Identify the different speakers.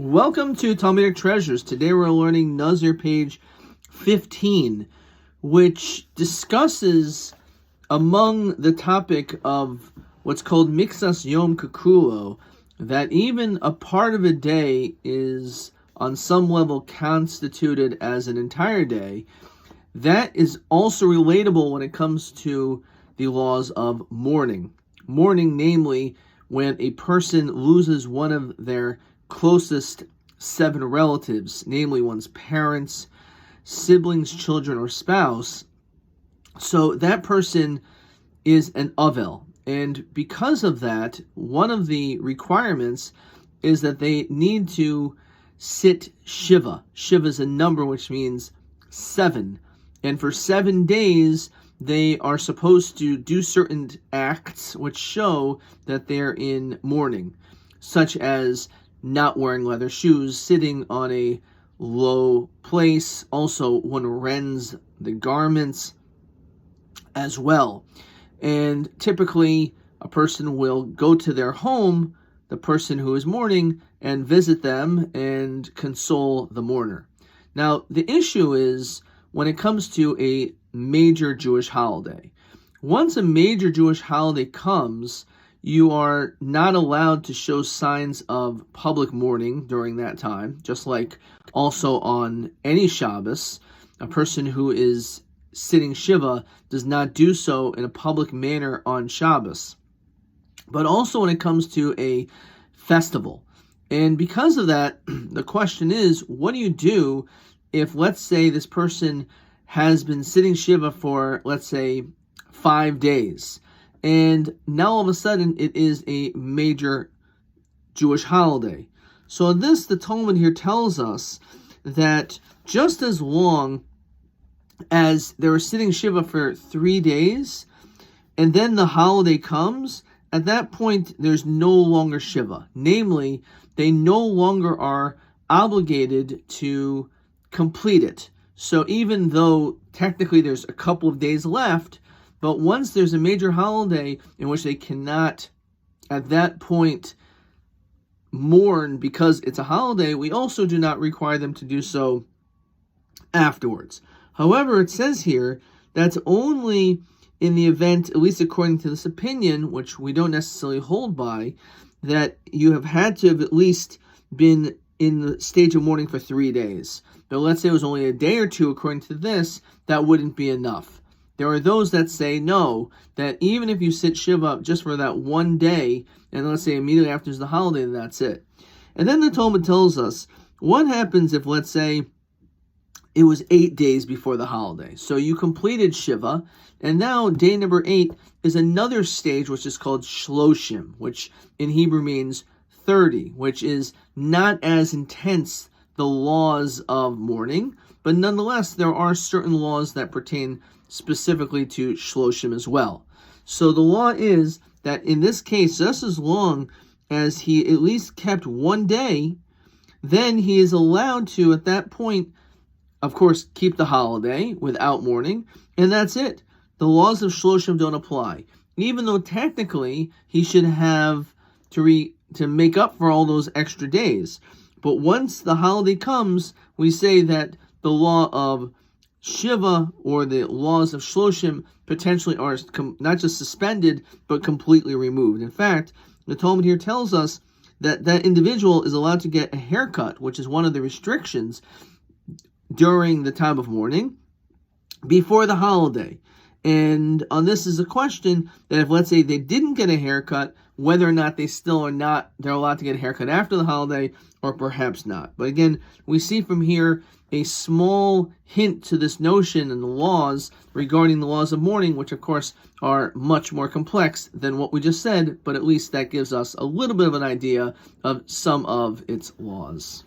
Speaker 1: Welcome to Talmudic Treasures. Today we're learning Nazir page 15, which discusses among the topic of what's called Mixas Yom Kekulo, that even a part of a day is on some level constituted as an entire day. That is also relatable when it comes to the laws of mourning. Mourning, namely, when a person loses one of their closest 7 relatives, namely one's parents, siblings, children, or spouse. So that person is an avel. And because of that, one of the requirements is that they need to sit Shiva. Shiva is a number which means 7. And for 7 days, they are supposed to do certain acts which show that they're in mourning, such as not wearing leather shoes, sitting on a low place. Also, one rends the garments as well. And typically, a person will go to their home, the person who is mourning, and visit them and console the mourner. Now, the issue is when it comes to a major Jewish holiday. Once a major Jewish holiday comes, you are not allowed to show signs of public mourning during that time, just like also on any Shabbos. A person who is sitting Shiva does not do so in a public manner on Shabbos. But also when it comes to a festival. And because of that, the question is, what do you do if, let's say, this person has been sitting Shiva for, let's say, 5 days, and now all of a sudden it is a major Jewish holiday. So this, the Talmud here tells us that just as long as they were sitting Shiva for 3 days, and then the holiday comes, at that point there's no longer Shiva. Namely, they no longer are obligated to complete it. So even though technically there's a couple of days left, but once there's a major holiday in which they cannot, at that point, mourn because it's a holiday, we also do not require them to do so afterwards. However, it says here that's only in the event, at least according to this opinion, which we don't necessarily hold by, that you have had to have at least been in the stage of mourning for 3 days. But let's say it was only a day or two, according to this, that wouldn't be enough. There are those that say no, that even if you sit Shiva just for that 1 day, and let's say immediately after the holiday, that's it. And then the Talmud tells us, what happens if, let's say, it was 8 days before the holiday? So you completed Shiva, and now day number 8 is another stage, which is called Shloshim, which in Hebrew means 30, which is not as intense the laws of mourning, but nonetheless, there are certain laws that pertain specifically to Shloshim as well. So the law is that in this case, just as long as he at least kept 1 day, then he is allowed to, at that point, of course, keep the holiday without mourning, and that's it. The laws of Shloshim don't apply. Even though technically he should have to make up for all those extra days. But once the holiday comes, we say that the law of Shiva or the laws of Shloshim potentially are not just suspended, but completely removed. In fact, the Talmud here tells us that that individual is allowed to get a haircut, which is one of the restrictions during the time of mourning, before the holiday. And on this is a question that if, let's say, they didn't get a haircut, whether or not they still are not, they're allowed to get a haircut after the holiday, or perhaps not. But again, we see from here a small hint to this notion and the laws regarding the laws of mourning, which of course are much more complex than what we just said, but at least that gives us a little bit of an idea of some of its laws.